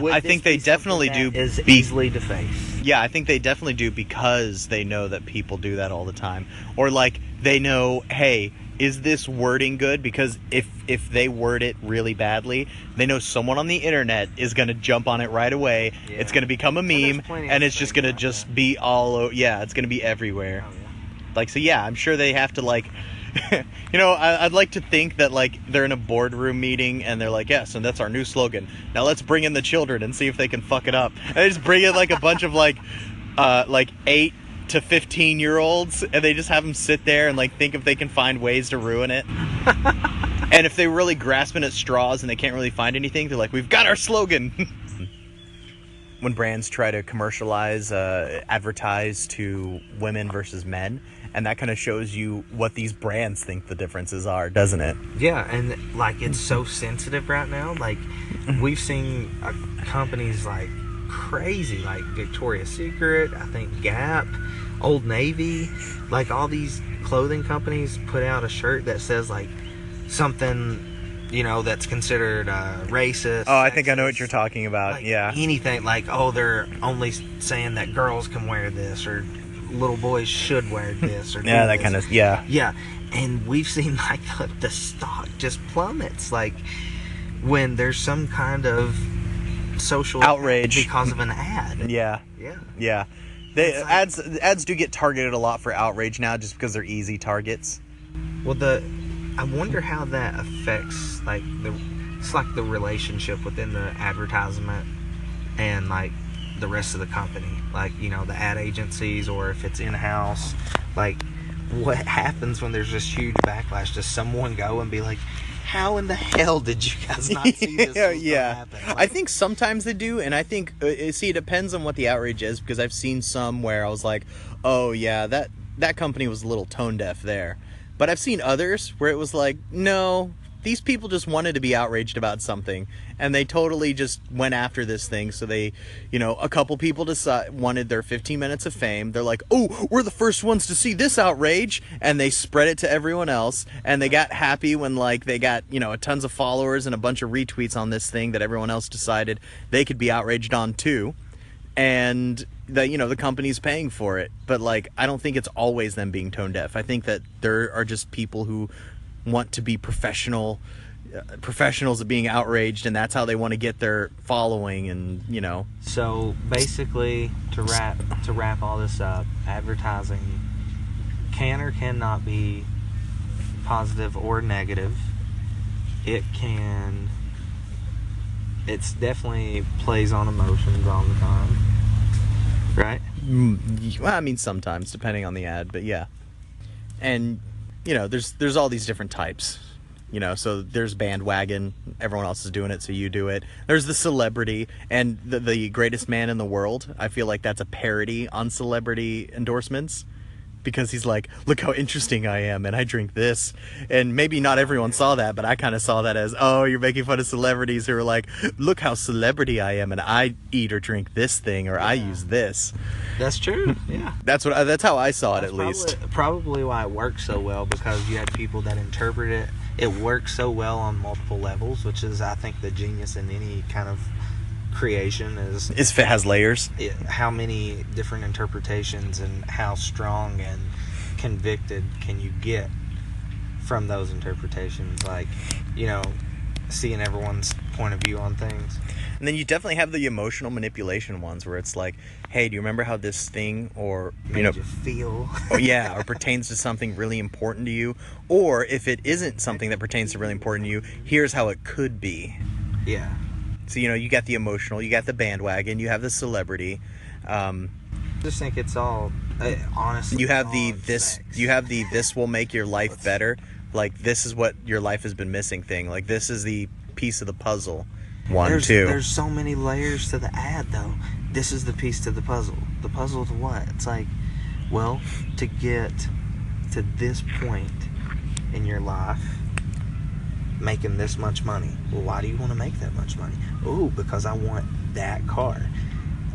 I think they definitely do. Is easily defaced. Yeah, I think they definitely do, because they know that people do that all the time. Or like they know, hey, is this wording good? Because if they word it really badly, they know someone on the internet is going to jump on it right away. Yeah. It's going to become a meme, and it's just going to just be all over. Yeah, it's going to be everywhere. Oh, yeah. Like, so yeah, I'm sure they have to like, you know, I'd like to think that like they're in a boardroom meeting and they're like, yes, and that's our new slogan. Now let's bring in the children and see if they can fuck it up. And they just bring in like a bunch of like 8 to 15-year-olds, and they just have them sit there and like think if they can find ways to ruin it. And if they're really grasping at straws and they can't really find anything, they're like, we've got our slogan. When brands try to commercialize, advertise to women versus men, and that kind of shows you what these brands think the differences are, doesn't it? Yeah, and like it's so sensitive right now. Like we've seen companies like crazy, like Victoria's Secret, I think Gap, Old Navy, like all these clothing companies put out a shirt that says like something, you know, that's considered racist. Oh, I think I know what you're talking about. Like yeah, anything like, oh, they're only saying that girls can wear this, or little boys should wear this, or yeah, that kind of yeah. And we've seen like the stock just plummets, like when there's some kind of social outrage because of an ad. Yeah. Ads do get targeted a lot for outrage now, just because they're easy targets. Well, I wonder how that affects like the relationship within the advertisement and like the rest of the company, like, you know, the ad agencies, or if it's in-house, like what happens when there's this huge backlash? Does someone go and be like, how in the hell did you guys not see this? Happen? Like, I think sometimes they do, and I think it depends on what the outrage is, because I've seen some where I was like, oh yeah, that company was a little tone deaf there. But I've seen others where it was like, no, these people just wanted to be outraged about something, and they totally just went after this thing. So they, you know, a couple people wanted their 15 minutes of fame. They're like, oh, we're the first ones to see this outrage, and they spread it to everyone else, and they got happy when like they got, you know, tons of followers and a bunch of retweets on this thing that everyone else decided they could be outraged on too. And that, you know, the company's paying for it. But like, I don't think it's always them being tone deaf. I think that there are just people who want to be professionals of being outraged, and that's how they want to get their following, and you know. So basically, to wrap all this up, advertising can or cannot be positive or negative. It's definitely plays on emotions all the time, right? Well, I mean, sometimes, depending on the ad, but yeah. And, you know, there's all these different types, you know, so there's bandwagon, everyone else is doing it, so you do it. There's the celebrity, and the greatest man in the world. I feel like that's a parody on celebrity endorsements, because he's like, look how interesting I am, and I drink this. And maybe not everyone saw that, but I kind of saw that as, oh, you're making fun of celebrities who are like, look how celebrity I am, and I eat or drink this thing, or I use this. That's true. Yeah. That's how I saw it, at least. Probably why it worked so well, because you had people that interpret it. It works so well on multiple levels, which is, I think, the genius in any kind of creation is if it has layers. How many different interpretations and how strong and convicted can you get from those interpretations? Like, you know, seeing everyone's point of view on things. And then you definitely have the emotional manipulation ones where it's like, hey, do you remember how this thing, or made you feel? Oh, yeah, or pertains to something really important to you, or if it isn't something that pertains to really important to you, here's how it could be. Yeah. So, you know, you got the emotional, you got the bandwagon, you have the celebrity. Just think it's all honestly. You have this will make your life better. Like, this is what your life has been missing thing. Like, this is the piece of the puzzle. There's so many layers to the ad, though. This is the piece to the puzzle. The puzzle to what? It's like, well, to get to this point in your life, making this much money. Well, why do you want to make that much money? Oh, because I want that car.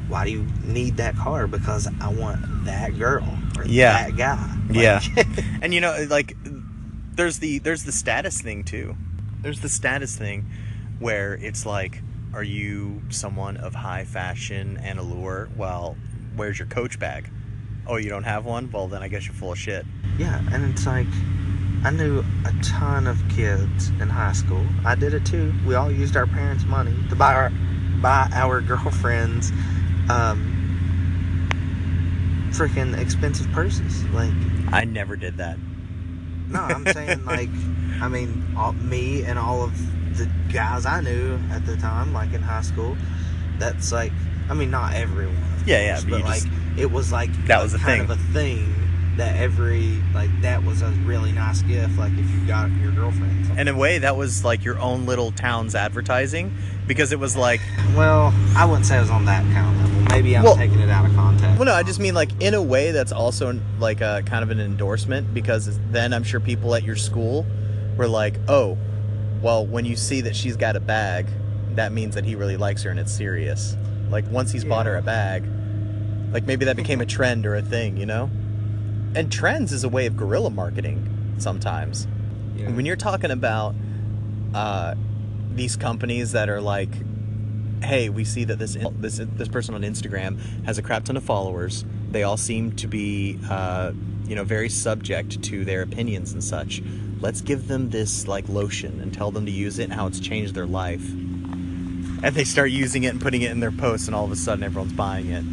Why do you need that car? Because I want that girl or that guy. Yeah. And, you know, like, there's the status thing, too. There's the status thing where it's like, are you someone of high fashion and allure? Well, where's your Coach bag? Oh, you don't have one? Well, then I guess you're full of shit. Yeah, and it's like, I knew a ton of kids in high school. I did it too. We all used our parents' money to buy our girlfriends freaking expensive purses. Like, I never did that. No, I'm saying, like, I mean, me and all of the guys I knew at the time, like in high school, that's like, I mean, not everyone, of course, but like, it was like that was kind of a thing that that was a really nice gift, like if you got your girlfriend something. In a way, that was like your own little town's advertising, because it was like, well, I wouldn't say it was on that kind of level. Maybe I'm taking it out of context. Well, no, I just mean, like, in a way, that's also like a kind of an endorsement, because then I'm sure people at your school were like, oh, well, when you see that she's got a bag, that means that he really likes her and it's serious. Like, once he's bought her a bag, like, maybe that became a trend or a thing, you know? And trends is a way of guerrilla marketing sometimes. Yeah. When you're talking about these companies that are like, hey, we see that this person on Instagram has a crap ton of followers. They all seem to be, very subject to their opinions and such. Let's give them this, like, lotion and tell them to use it and how it's changed their life. And they start using it and putting it in their posts, and all of a sudden everyone's buying it.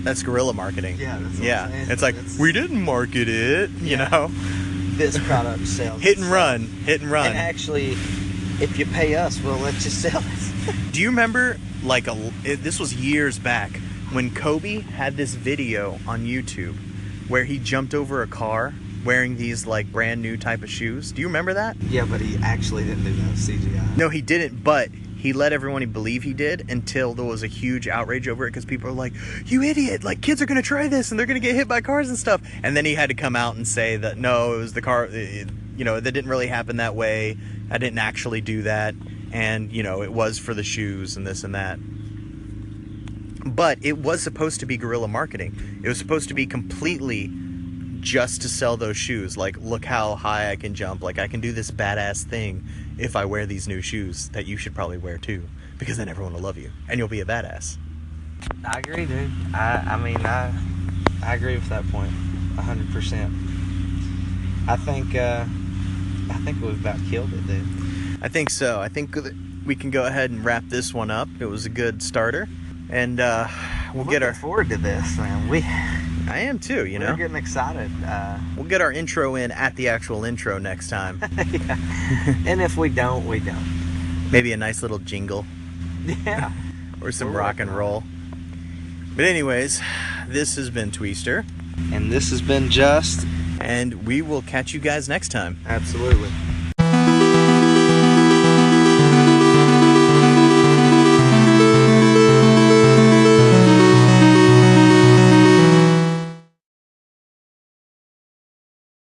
That's guerrilla marketing. Yeah, that's what I'm saying. It's like, we didn't market it, you know? This product sells. Hit and run. And actually, if you pay us, we'll let you sell it. Do you remember, like, this was years back, when Kobe had this video on YouTube where he jumped over a car wearing these, like, brand new type of shoes? Do you remember that? Yeah, but he actually didn't do that, CGI. No, he didn't, but he let everyone believe he did until there was a huge outrage over it, because people are like, you idiot, like, kids are going to try this and they're going to get hit by cars and stuff. And then he had to come out and say that, no, it was the car, that didn't really happen that way. I didn't actually do that. And, it was for the shoes and this and that. But it was supposed to be guerrilla marketing. It was supposed to be completely just to sell those shoes. Like, look how high I can jump. Like, I can do this badass thing if I wear these new shoes that you should probably wear too, because then everyone will love you and you'll be a badass. I agree, dude. I agree with that point 100%. I think we've about killed it, dude. I think so. I think we can go ahead and wrap this one up. It was a good starter, and we'll get our forward to this, man. I am too, We're getting excited. We'll get our intro in at the actual intro next time. Yeah. And if we don't, we don't. Maybe a nice little jingle. Yeah. Or some rock and roll. But anyways, this has been Tweester. And this has been Juste. And we will catch you guys next time. Absolutely.